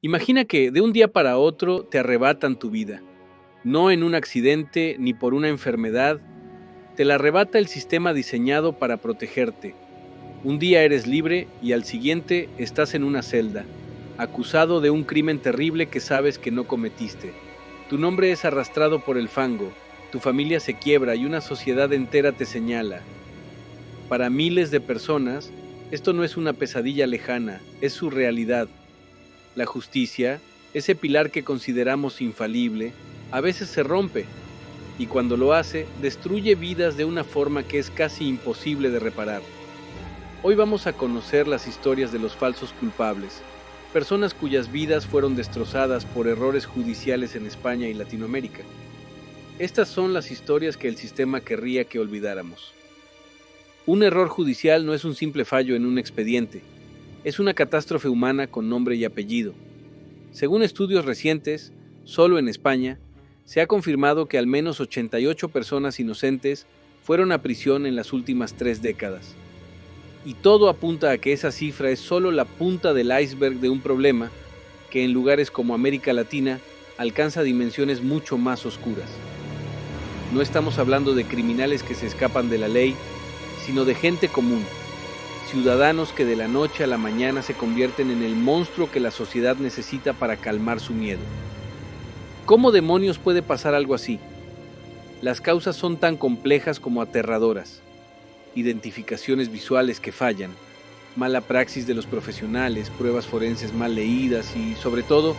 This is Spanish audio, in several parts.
Imagina que de un día para otro te arrebatan tu vida, no en un accidente ni por una enfermedad, te la arrebata el sistema diseñado para protegerte. Un día eres libre y al siguiente estás en una celda, acusado de un crimen terrible que sabes que no cometiste. Tu nombre es arrastrado por el fango, tu familia se quiebra y una sociedad entera te señala. Para miles de personas, esto no es una pesadilla lejana, es su realidad. La justicia, ese pilar que consideramos infalible, a veces se rompe, y cuando lo hace, destruye vidas de una forma que es casi imposible de reparar. Hoy vamos a conocer las historias de los falsos culpables, personas cuyas vidas fueron destrozadas por errores judiciales en España y Latinoamérica. Estas son las historias que el sistema querría que olvidáramos. Un error judicial no es un simple fallo en un expediente, es una catástrofe humana con nombre y apellido. Según estudios recientes, solo en España, se ha confirmado que al menos 88 personas inocentes fueron a prisión en las últimas 3 décadas. Y todo apunta a que esa cifra es solo la punta del iceberg de un problema que en lugares como América Latina alcanza dimensiones mucho más oscuras. No estamos hablando de criminales que se escapan de la ley, sino de gente común, ciudadanos que de la noche a la mañana se convierten en el monstruo que la sociedad necesita para calmar su miedo. ¿Cómo demonios puede pasar algo así? Las causas son tan complejas como aterradoras. Identificaciones visuales que fallan, mala praxis de los profesionales, pruebas forenses mal leídas y, sobre todo,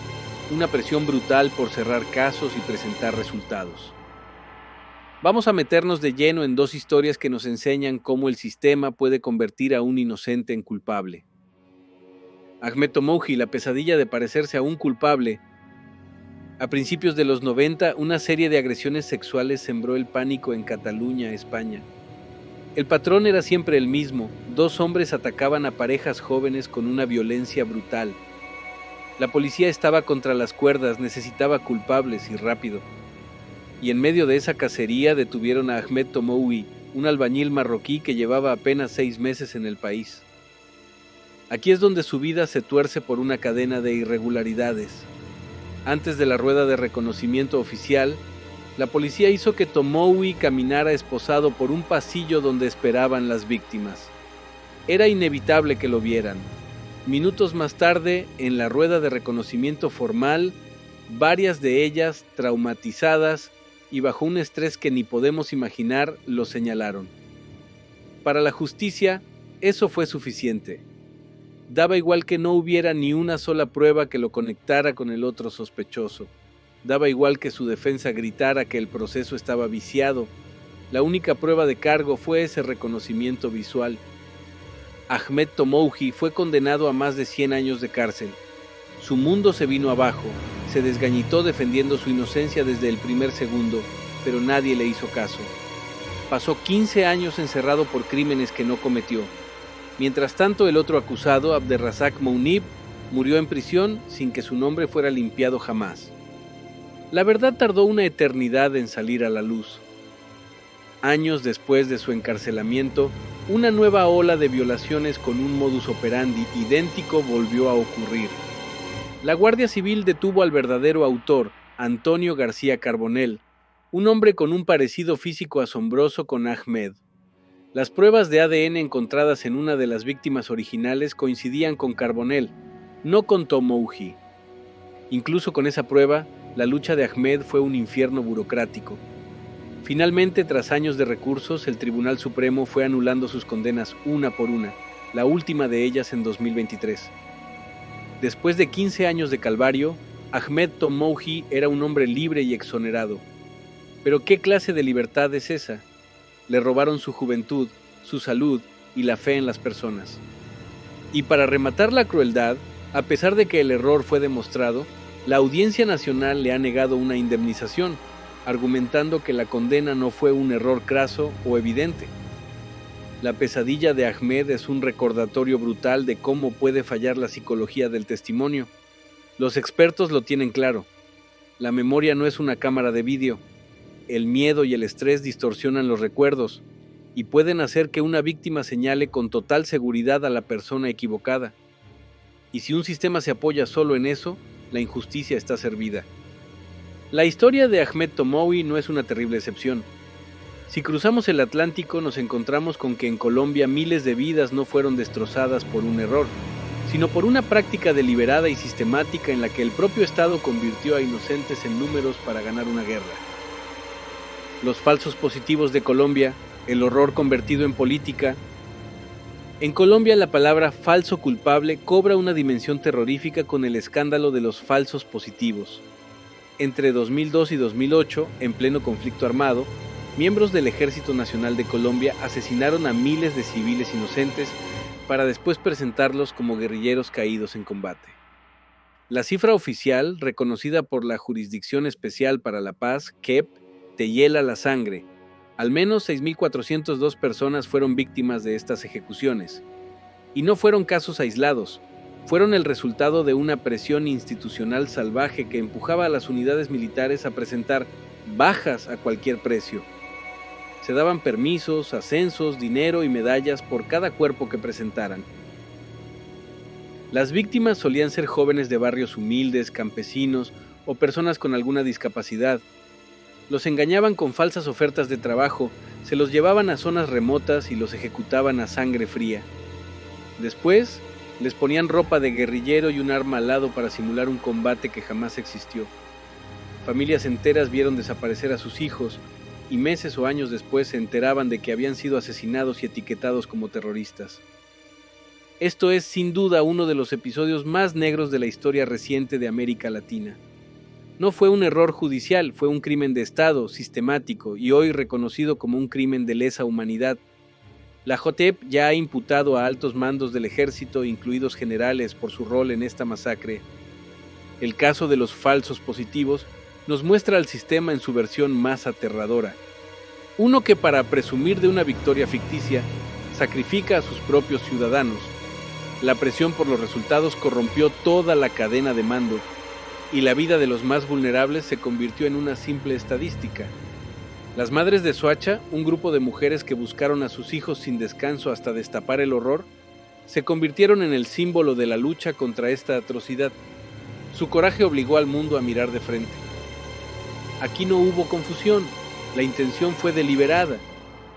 una presión brutal por cerrar casos y presentar resultados. Vamos a meternos de lleno en dos historias que nos enseñan cómo el sistema puede convertir a un inocente en culpable. Ahmed Tomouji, la pesadilla de parecerse a un culpable. A principios de los 90, una serie de agresiones sexuales sembró el pánico en Cataluña, España. El patrón era siempre el mismo: dos hombres atacaban a parejas jóvenes con una violencia brutal. La policía estaba contra las cuerdas, necesitaba culpables y rápido. Y en medio de esa cacería detuvieron a Ahmed Tomouji, un albañil marroquí que llevaba apenas 6 meses en el país. Aquí es donde su vida se tuerce por una cadena de irregularidades. Antes de la rueda de reconocimiento oficial, la policía hizo que Tomouji caminara esposado por un pasillo donde esperaban las víctimas. Era inevitable que lo vieran. Minutos más tarde, en la rueda de reconocimiento formal, varias de ellas, traumatizadas y bajo un estrés que ni podemos imaginar, lo señalaron. Para la justicia, eso fue suficiente. Daba igual que no hubiera ni una sola prueba que lo conectara con el otro sospechoso. Daba igual que su defensa gritara que el proceso estaba viciado. La única prueba de cargo fue ese reconocimiento visual. Ahmed Tomouji fue condenado a más de 100 años de cárcel. Su mundo se vino abajo, se desgañitó defendiendo su inocencia desde el primer segundo, pero nadie le hizo caso. Pasó 15 años encerrado por crímenes que no cometió. Mientras tanto, el otro acusado, Abderrazak Mounib, murió en prisión sin que su nombre fuera limpiado jamás. La verdad tardó una eternidad en salir a la luz. Años después de su encarcelamiento, una nueva ola de violaciones con un modus operandi idéntico volvió a ocurrir. La Guardia Civil detuvo al verdadero autor, Antonio García Carbonell, un hombre con un parecido físico asombroso con Ahmed. Las pruebas de ADN encontradas en una de las víctimas originales coincidían con Carbonell, no con Tomouji. Incluso con esa prueba, la lucha de Ahmed fue un infierno burocrático. Finalmente, tras años de recursos, el Tribunal Supremo fue anulando sus condenas una por una, la última de ellas en 2023. Después de 15 años de calvario, Ahmed Tomouji era un hombre libre y exonerado. Pero ¿qué clase de libertad es esa? Le robaron su juventud, su salud y la fe en las personas. Y para rematar la crueldad, a pesar de que el error fue demostrado, la Audiencia Nacional le ha negado una indemnización, argumentando que la condena no fue un error craso o evidente. La pesadilla de Ahmed es un recordatorio brutal de cómo puede fallar la psicología del testimonio. Los expertos lo tienen claro. La memoria no es una cámara de vídeo. El miedo y el estrés distorsionan los recuerdos y pueden hacer que una víctima señale con total seguridad a la persona equivocada. Y si un sistema se apoya solo en eso, la injusticia está servida. La historia de Ahmed Tomoui no es una terrible excepción. Si cruzamos el Atlántico, nos encontramos con que en Colombia miles de vidas no fueron destrozadas por un error, sino por una práctica deliberada y sistemática en la que el propio Estado convirtió a inocentes en números para ganar una guerra. Los falsos positivos de Colombia, el horror convertido en política. En Colombia la palabra falso culpable cobra una dimensión terrorífica con el escándalo de los falsos positivos. Entre 2002 y 2008, en pleno conflicto armado, miembros del Ejército Nacional de Colombia asesinaron a miles de civiles inocentes para después presentarlos como guerrilleros caídos en combate. La cifra oficial, reconocida por la Jurisdicción Especial para la Paz, JEP, te hiela la sangre. Al menos 6.402 personas fueron víctimas de estas ejecuciones. Y no fueron casos aislados, fueron el resultado de una presión institucional salvaje que empujaba a las unidades militares a presentar bajas a cualquier precio. Se daban permisos, ascensos, dinero y medallas por cada cuerpo que presentaran. Las víctimas solían ser jóvenes de barrios humildes, campesinos o personas con alguna discapacidad. Los engañaban con falsas ofertas de trabajo, se los llevaban a zonas remotas y los ejecutaban a sangre fría. Después, les ponían ropa de guerrillero y un arma al lado para simular un combate que jamás existió. Familias enteras vieron desaparecer a sus hijos y meses o años después se enteraban de que habían sido asesinados y etiquetados como terroristas. Esto es sin duda uno de los episodios más negros de la historia reciente de América Latina. No fue un error judicial, fue un crimen de Estado, sistemático y hoy reconocido como un crimen de lesa humanidad. La JEP ya ha imputado a altos mandos del ejército, incluidos generales, por su rol en esta masacre. El caso de los falsos positivos nos muestra al sistema en su versión más aterradora. Uno que para presumir de una victoria ficticia, sacrifica a sus propios ciudadanos. La presión por los resultados corrompió toda la cadena de mando, y la vida de los más vulnerables se convirtió en una simple estadística. Las Madres de Soacha, un grupo de mujeres que buscaron a sus hijos sin descanso hasta destapar el horror, se convirtieron en el símbolo de la lucha contra esta atrocidad. Su coraje obligó al mundo a mirar de frente. Aquí no hubo confusión, la intención fue deliberada.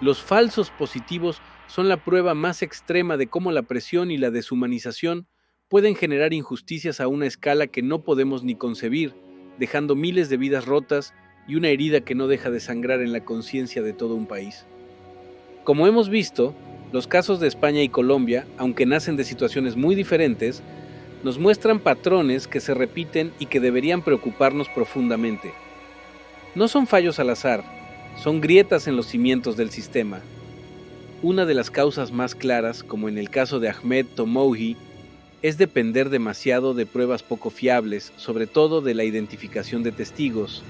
Los falsos positivos son la prueba más extrema de cómo la presión y la deshumanización pueden generar injusticias a una escala que no podemos ni concebir, dejando miles de vidas rotas y una herida que no deja de sangrar en la conciencia de todo un país. Como hemos visto, los casos de España y Colombia, aunque nacen de situaciones muy diferentes, nos muestran patrones que se repiten y que deberían preocuparnos profundamente. No son fallos al azar, son grietas en los cimientos del sistema. Una de las causas más claras, como en el caso de Ahmed Tomoui, es depender demasiado de pruebas poco fiables, sobre todo de la identificación de testigos.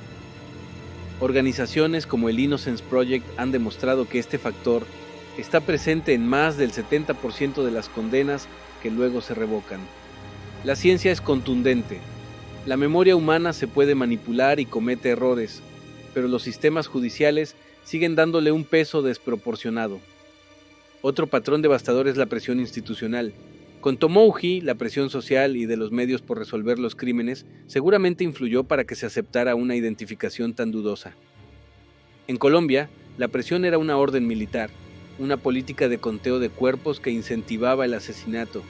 Organizaciones como el Innocence Project han demostrado que este factor está presente en más del 70% de las condenas que luego se revocan. La ciencia es contundente. La memoria humana se puede manipular y comete errores, pero los sistemas judiciales siguen dándole un peso desproporcionado. Otro patrón devastador es la presión institucional. Con Tomoui, la presión social y de los medios por resolver los crímenes seguramente influyó para que se aceptara una identificación tan dudosa. En Colombia, la presión era una orden militar, una política de conteo de cuerpos que incentivaba el asesinato.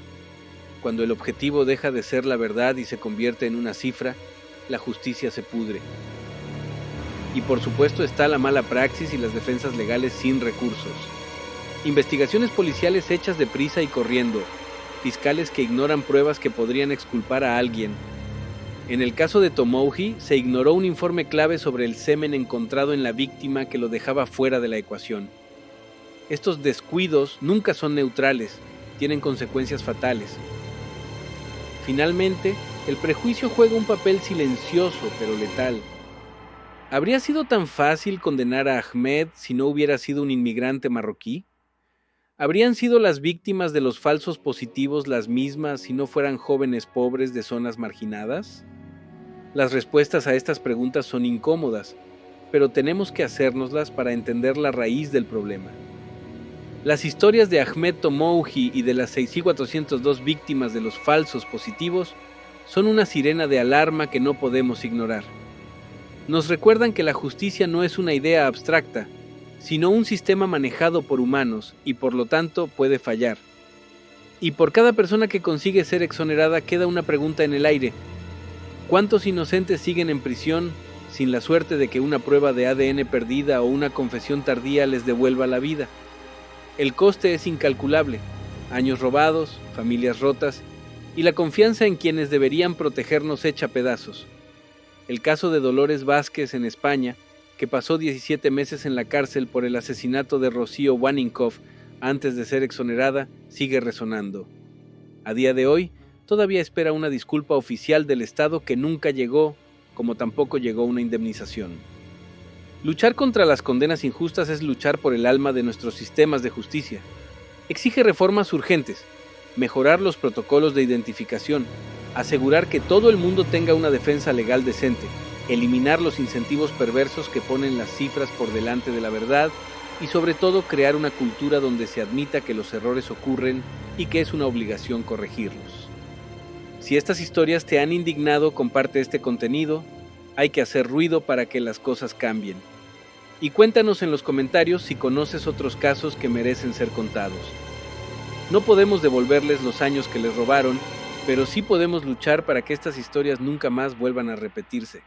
Cuando el objetivo deja de ser la verdad y se convierte en una cifra, la justicia se pudre. Y por supuesto está la mala praxis y las defensas legales sin recursos. Investigaciones policiales hechas deprisa y corriendo, fiscales que ignoran pruebas que podrían exculpar a alguien. En el caso de Tomoui, se ignoró un informe clave sobre el semen encontrado en la víctima que lo dejaba fuera de la ecuación. Estos descuidos nunca son neutrales, tienen consecuencias fatales. Finalmente, el prejuicio juega un papel silencioso pero letal. ¿Habría sido tan fácil condenar a Ahmed si no hubiera sido un inmigrante marroquí? ¿Habrían sido las víctimas de los falsos positivos las mismas si no fueran jóvenes pobres de zonas marginadas? Las respuestas a estas preguntas son incómodas, pero tenemos que hacérnoslas para entender la raíz del problema. Las historias de Ahmed Tomoui y de las 6.402 víctimas de los falsos positivos son una sirena de alarma que no podemos ignorar. Nos recuerdan que la justicia no es una idea abstracta, sino un sistema manejado por humanos y por lo tanto puede fallar. Y por cada persona que consigue ser exonerada queda una pregunta en el aire: ¿cuántos inocentes siguen en prisión sin la suerte de que una prueba de ADN perdida o una confesión tardía les devuelva la vida? El coste es incalculable: años robados, familias rotas y la confianza en quienes deberían protegernos hecha pedazos. El caso de Dolores Vázquez en España, que pasó 17 meses en la cárcel por el asesinato de Rocío Waninkoff antes de ser exonerada, sigue resonando. A día de hoy, todavía espera una disculpa oficial del Estado que nunca llegó, como tampoco llegó una indemnización. Luchar contra las condenas injustas es luchar por el alma de nuestros sistemas de justicia. Exige reformas urgentes, mejorar los protocolos de identificación, asegurar que todo el mundo tenga una defensa legal decente, eliminar los incentivos perversos que ponen las cifras por delante de la verdad y sobre todo crear una cultura donde se admita que los errores ocurren y que es una obligación corregirlos. Si estas historias te han indignado, comparte este contenido. Hay que hacer ruido para que las cosas cambien. Y cuéntanos en los comentarios si conoces otros casos que merecen ser contados. No podemos devolverles los años que les robaron, pero sí podemos luchar para que estas historias nunca más vuelvan a repetirse.